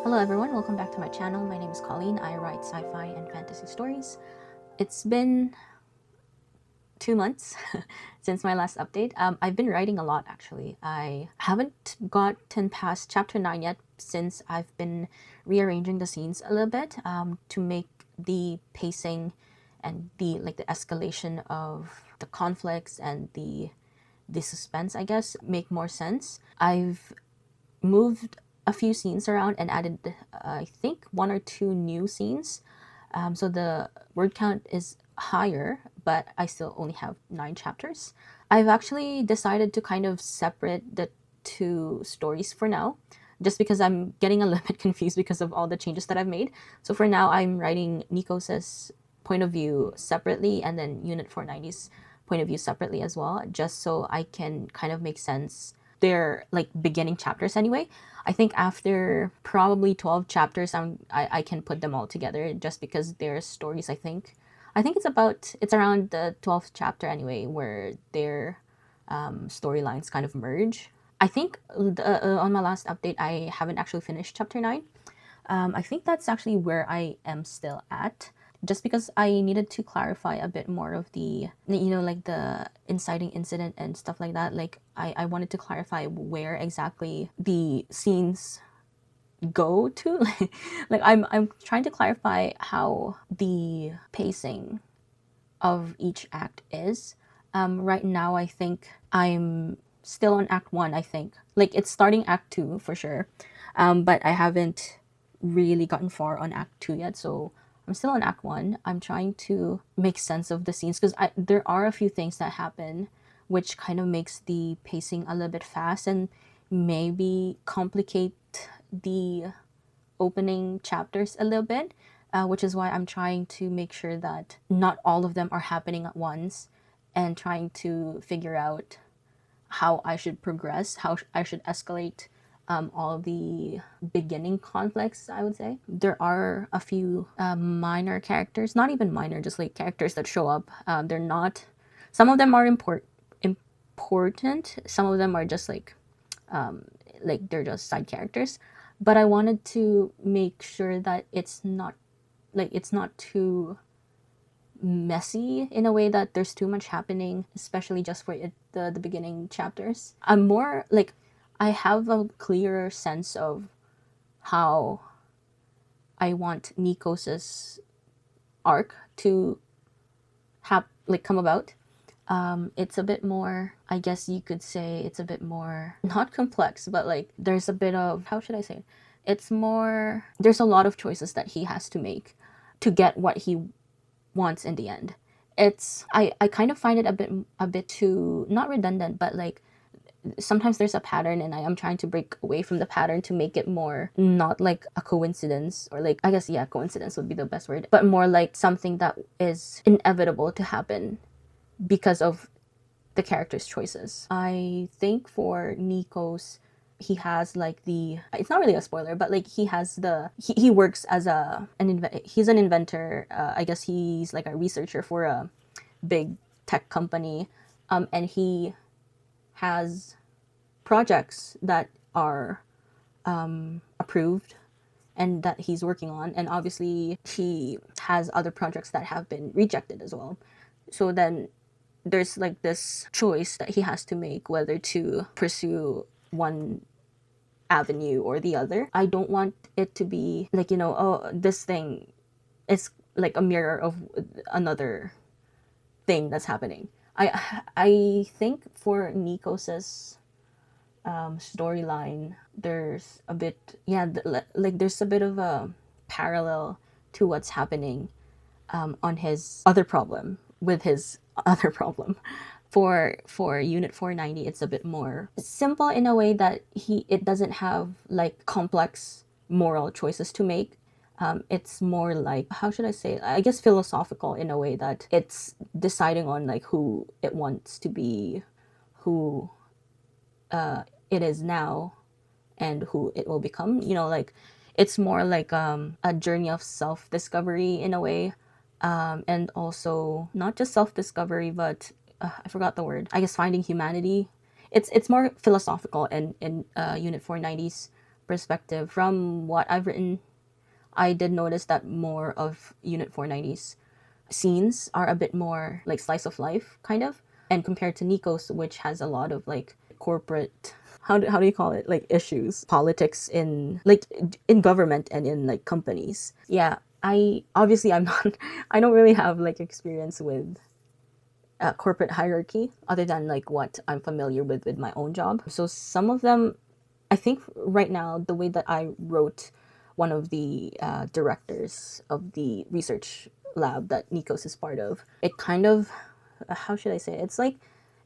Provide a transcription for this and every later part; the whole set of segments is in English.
Hello everyone, welcome back to my channel. My name is Colleen. I write sci-fi and fantasy stories. It's been 2 months since my last update. I've been writing a lot actually. I haven't gotten past chapter 9 yet since I've been rearranging the scenes a little bit to make the pacing and the escalation of the conflicts and the suspense, I guess, make more sense. I've moved a few scenes around and added, I think, 1 or 2 new scenes. So the word count is higher, but I still only have 9 chapters. I've actually decided to kind of separate the 2 stories for now, just because I'm getting a little bit confused because of all the changes that I've made. So for now, I'm writing Nikos's point of view separately and then Unit 490's point of view separately as well, just so I can kind of make sense. They're like beginning chapters anyway. I think after probably 12 chapters, I can put them all together just because they're stories. I think it's around the 12th chapter anyway where their storylines kind of merge. I think on my last update, I haven't actually finished chapter 9. I think that's actually where I am still at, just because I needed to clarify a bit more of the, like the inciting incident and stuff like that. Like I wanted to clarify where exactly the scenes go to. Like I'm trying to clarify how the pacing of each act is. Right now, I think I'm still on Act 1, I think. Like, it's starting Act 2 for sure. But I haven't really gotten far on Act 2 yet, so I'm still on Act 1. I'm trying to make sense of the scenes because there are a few things that happen which kind of makes the pacing a little bit fast and maybe complicate the opening chapters a little bit, which is why I'm trying to make sure that not all of them are happening at once and trying to figure out how I should progress, how I should escalate all of the beginning conflicts, I would say. There are a few minor characters, not even minor, just like characters that show up. They're not, some of them are important, some of them are just like they're just side characters. But I wanted to make sure that it's not too messy in a way that there's too much happening, especially just for the beginning chapters. I'm more like, I have a clearer sense of how I want Nikos's arc to come about. It's a bit more, I guess you could say it's a bit more, not complex, but like there's a bit of, how should I say it? It's more, there's a lot of choices that he has to make to get what he wants in the end. It's, I kind of find it a bit too, not redundant, but like sometimes there's a pattern and I am trying to break away from the pattern to make it more not like a coincidence, or like, I guess, yeah, coincidence would be the best word, but more like something that is inevitable to happen because of the character's choices. I think for Nikos, he has like the, it's not really a spoiler, but like he has the, he works as he's an inventor. I guess he's like a researcher for a big tech company, and he has projects that are approved and that he's working on, and obviously he has other projects that have been rejected as well. So then there's like this choice that he has to make whether to pursue one avenue or the other. I don't want it to be like, oh, this thing is like a mirror of another thing that's happening. I think for Nikos's storyline, there's a bit, like there's a bit of a parallel to what's happening on his other problem with his other problem. For Unit 490, it's a bit more simple in a way that it doesn't have like complex moral choices to make. It's more like, how should I say it? I guess philosophical in a way that it's deciding on like who it wants to be, who it is now, and who it will become. Like it's more like a journey of self-discovery in a way. And also not just self-discovery, but I forgot the word. I guess finding humanity. It's more philosophical in Unit 490's perspective, from what I've written, I did notice that more of Unit 490's scenes are a bit more like slice of life kind of, and compared to Nico's, which has a lot of like corporate, how do you call it, like issues, politics in like in government and in like companies. Yeah, I'm not I don't really have like experience with corporate hierarchy other than like what I'm familiar with my own job. So some of them, I think right now, the way that I wrote one of the directors of the research lab that Nikos is part of, it kind of, how should I say it? It's like,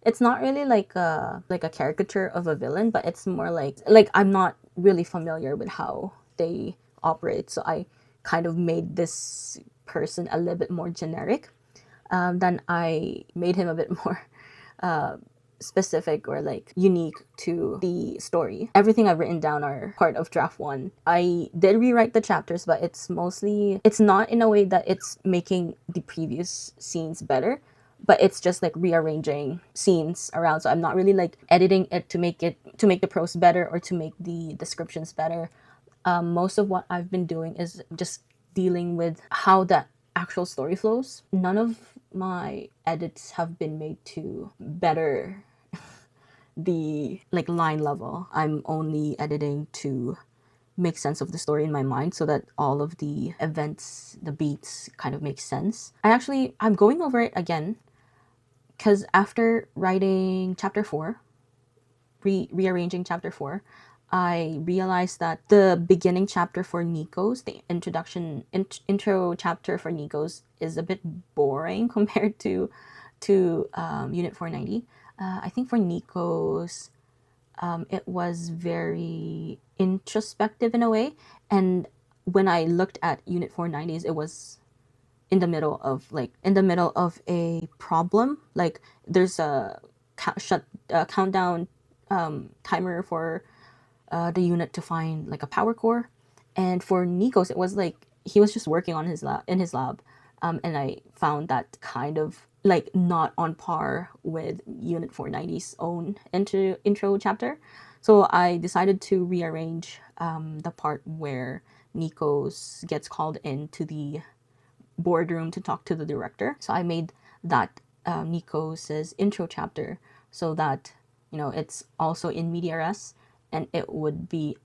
it's not really like a caricature of a villain, but it's more like I'm not really familiar with how they operate, so I kind of made this person a little bit more generic. Then I made him a bit more specific or like unique to the story. Everything I've written down are part of draft one. I did rewrite the chapters, but it's not in a way that it's making the previous scenes better, but it's just like rearranging scenes around. So I'm not really like editing it to make the prose better or to make the descriptions better. Most of what I've been doing is just dealing with how the actual story flows. None of my edits have been made to better the like line level. I'm only editing to make sense of the story in my mind so that all of the events, the beats kind of make sense. I'm going over it again because after writing chapter 4, rearranging chapter 4, I realized that the beginning chapter for Nikos, the intro chapter for Nikos, is a bit boring compared to Unit 490. I think for Nikos, it was very introspective in a way, and when I looked at Unit 490's, it was in the middle of a problem. Like there's a countdown timer for the unit to find like a power core, and for Nikos it was like he was just working on his lab, and I found that kind of like not on par with Unit 490's own intro chapter. So I decided to rearrange the part where Nikos gets called into the boardroom to talk to the director. So I made that Nikos' intro chapter so that it's also in media res, and it would be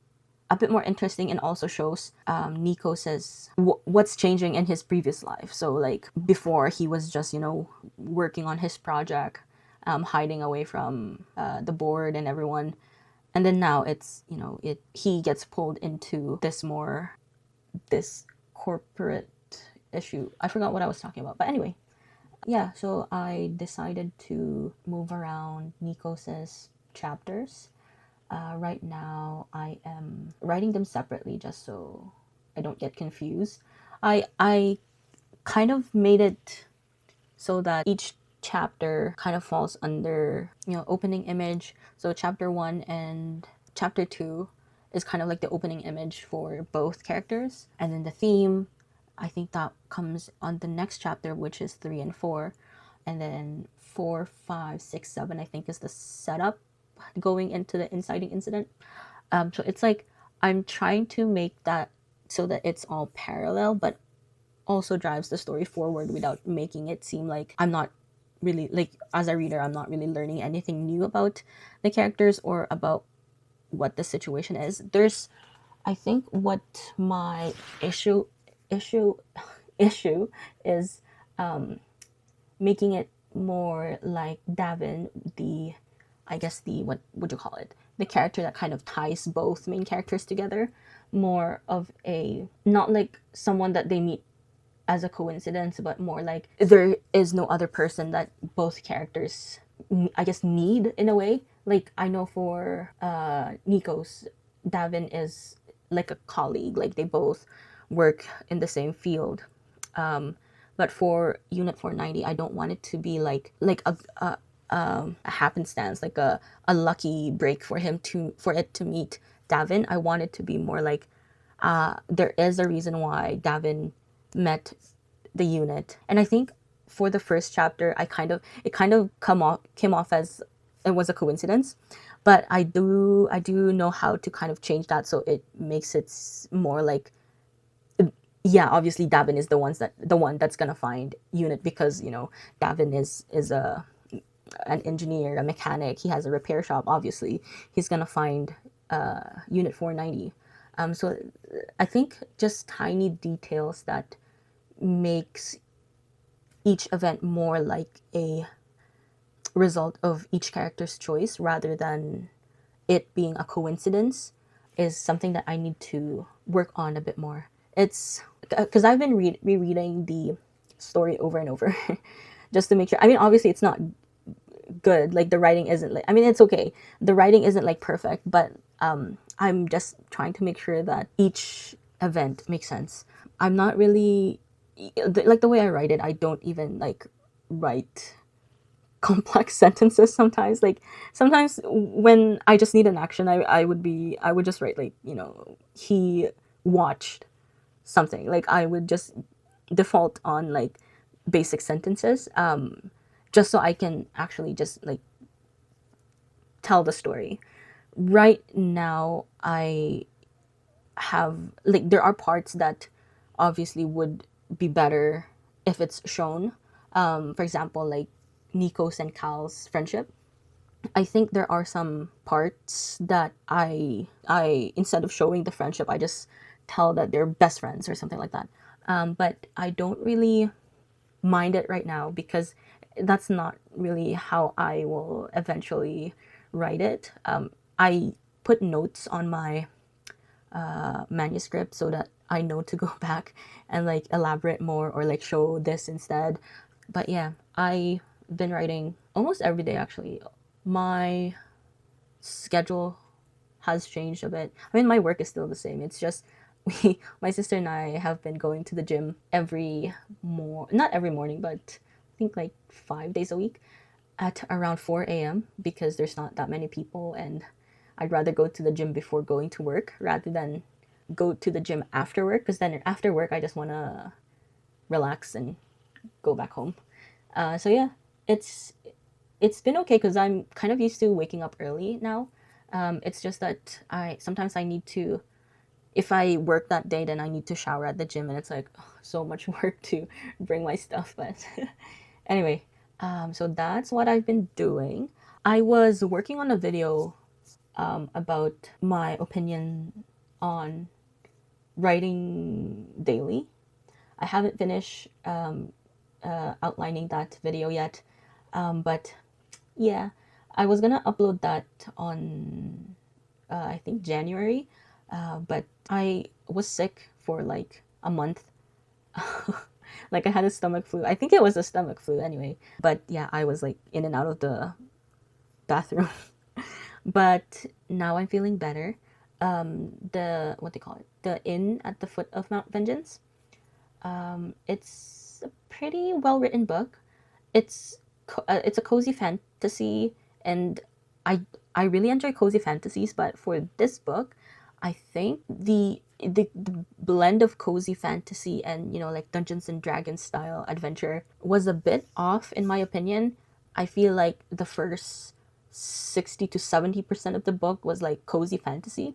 a bit more interesting and also shows Nikos' what's changing in his previous life. So like before he was just working on his project, hiding away from the board and everyone, and then now it's he gets pulled into this corporate issue. I forgot what I was talking about, but anyway, yeah. So I decided to move around Nikos's chapters. Right now, I am writing them separately just so I don't get confused. I kind of made it so that each chapter kind of falls under opening image. So chapter 1 and chapter 2 is kind of like the opening image for both characters, and then the theme, I think that comes on the next chapter, which is 3 and 4, and then 4, 5, 6, 7 I think is the setup going into the inciting incident. So it's like I'm trying to make that so that it's all parallel, but also drives the story forward without making it seem like I'm not really, like, as a reader, I'm not really learning anything new about the characters or about what the situation is. I think what my issue is making it more like Davin, what would you call it? The character that kind of ties both main characters together, more of a, not like someone that they meet as a coincidence, but more like there is no other person that both characters, I guess, need in a way. Like I know for Nikos, Davin is like a colleague, like they both work in the same field. But for Unit 490, I don't want it to be like a happenstance, like a lucky break for it to meet Davin. I want it to be more like there is a reason why Davin met the unit. And I think for the first chapter, it kind of came off as it was a coincidence. but I do know how to kind of change that so it makes it more like, yeah, obviously Davin is the one that's gonna find Unit, because Davin is an engineer, a mechanic. He has a repair shop. Obviously, he's gonna find Unit 490. So I think just tiny details that makes each event more like a result of each character's choice rather than it being a coincidence is something that I need to work on a bit more. It's because I've been rereading the story over and over just to make sure. I mean, obviously, it's not good. Like, the writing isn't like, I mean, it's okay. The writing isn't like perfect, but I'm just trying to make sure that each event makes sense. I'm not really like the way I write it. I don't even like write complex sentences sometimes. Like, sometimes when I just need an action, I would just write, like, he watched something. Like, I would just default on like basic sentences, just so I can actually just like tell the story. Right now, I have, like, there are parts that obviously would be better if it's shown. For example, like Nico's and Cal's friendship. I think there are some parts that I instead of showing the friendship, I just tell that they're best friends or something like that. But I don't really mind it right now because that's not really how I will eventually write it. I put notes on my manuscript so that I know to go back and like elaborate more or like show this instead. But yeah, I've been writing almost every day actually. My schedule has changed a bit. I mean, my work is still the same. It's just my sister and I have been going to the gym not every morning, but I think like 5 days a week at around 4 a.m. because there's not that many people, and I'd rather go to the gym before going to work rather than go to the gym after work, because then after work I just want to relax and go back home. So yeah, it's it's been okay because I'm kind of used to waking up early now. It's just that I sometimes I need to, if I work that day, then I need to shower at the gym, and it's like so much work to bring my stuff. But anyway, so that's what I've been doing. I was working on a video about my opinion on writing daily. I haven't finished outlining that video yet, but yeah, I was gonna upload that on I think January, but I was sick for like a month. Like, I had a stomach flu. I think it was a stomach flu anyway. But yeah, I was like in and out of the bathroom. But now I'm feeling better. The what they call it, the inn at the foot of Mount Vengeance. It's a pretty well written book. It's a cozy fantasy, and I I really enjoy cozy fantasies. But for this book, I think the blend of cozy fantasy and like Dungeons and Dragons style adventure was a bit off in my opinion. I feel like the first 60 to 70% of the book was like cozy fantasy,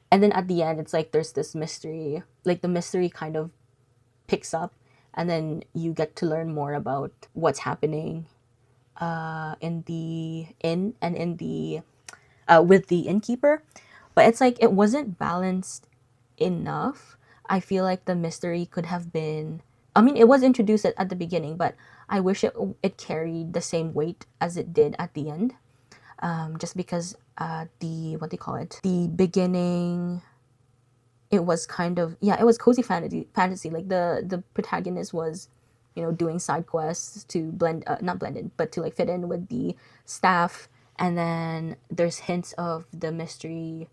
and then at the end it's like there's this mystery, like the mystery kind of picks up, and then you get to learn more about what's happening in the inn and in the with the innkeeper. But it's like it wasn't balanced enough. I feel like the mystery could have been, I mean, it was introduced at the beginning, but I wish it carried the same weight as it did at the end. Just because the what they call it, the beginning, it was kind of, yeah, it was cozy fantasy. Like the protagonist was doing side quests to blend, not blended, but to like fit in with the staff. And then there's hints of the mystery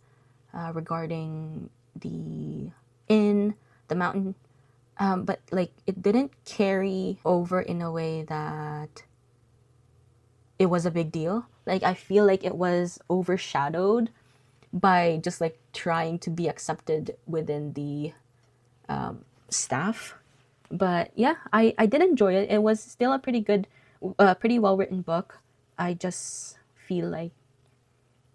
regarding the inn, the mountain, but like it didn't carry over in a way that it was a big deal. Like, I feel like it was overshadowed by just like trying to be accepted within the staff. But yeah, I did enjoy it. It was still a pretty good, pretty well written book. I just feel like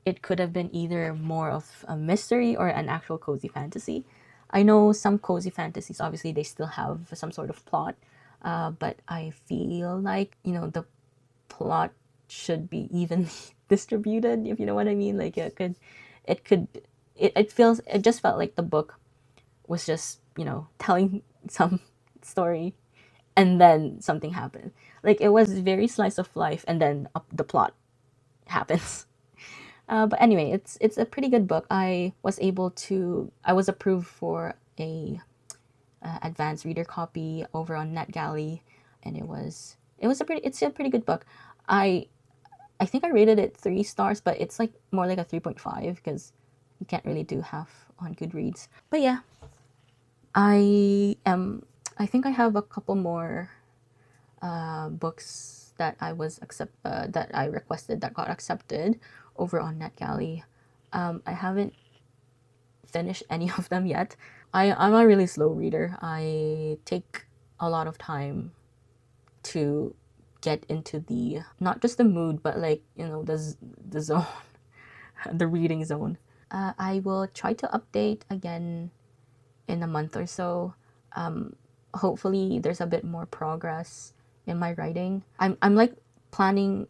it could have been either more of a mystery or an actual cozy fantasy. I know some cozy fantasies, obviously, they still have some sort of plot, but I feel like, the plot should be evenly distributed, if you know what I mean. Like it could, it just felt like the book was just, telling some story and then something happened. Like it was very slice of life and then the plot happens. But anyway, it's a pretty good book. I was approved for a advanced reader copy over on NetGalley, and it's a pretty good book. I I think I rated it 3 stars, but it's like more like a 3.5 because you can't really do half on Goodreads. But yeah, I am. I think I have a couple more books that I requested that got accepted over on NetGalley. I haven't finished any of them yet. I'm a really slow reader. I take a lot of time to get into the not just the mood, but like the zone, the reading zone. I will try to update again in a month or so. Hopefully, there's a bit more progress in my writing. I'm like planning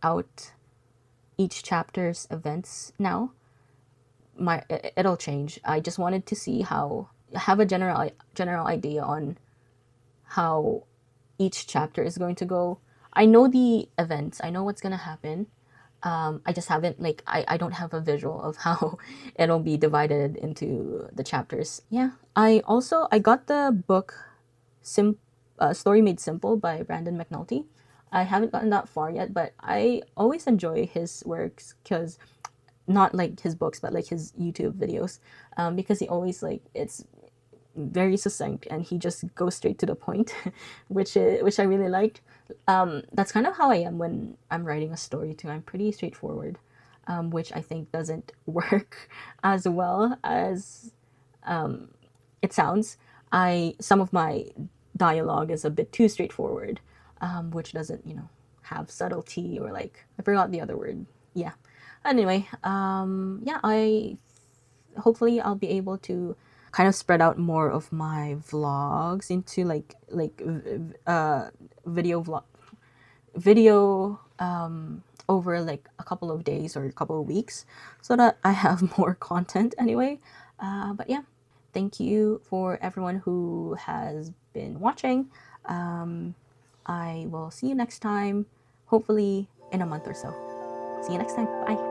out each chapter's events now. It'll change. I just wanted to see how have a general idea on how each chapter is going to go. I know the events. I know what's gonna happen. I just haven't I don't have a visual of how it'll be divided into the chapters. Yeah. I got the book Story Made Simple by Brandon McNulty. I haven't gotten that far yet, but I always enjoy his works because not like his books, but like his YouTube videos, because he always it's very succinct and he just goes straight to the point, which I really liked. That's kind of how I am when I'm writing a story too. I'm pretty straightforward, which I think doesn't work as well as it sounds. I Some of my dialogue is a bit too straightforward, which doesn't have subtlety or like I forgot the other word. Yeah. Anyway, yeah, I hopefully I'll be able to kind of spread out more of my vlogs into video vlog video over like a couple of days or a couple of weeks so that I have more content anyway. But yeah, thank you for everyone who has been watching. I will see you next time, hopefully in a month or so. See you next time. Bye.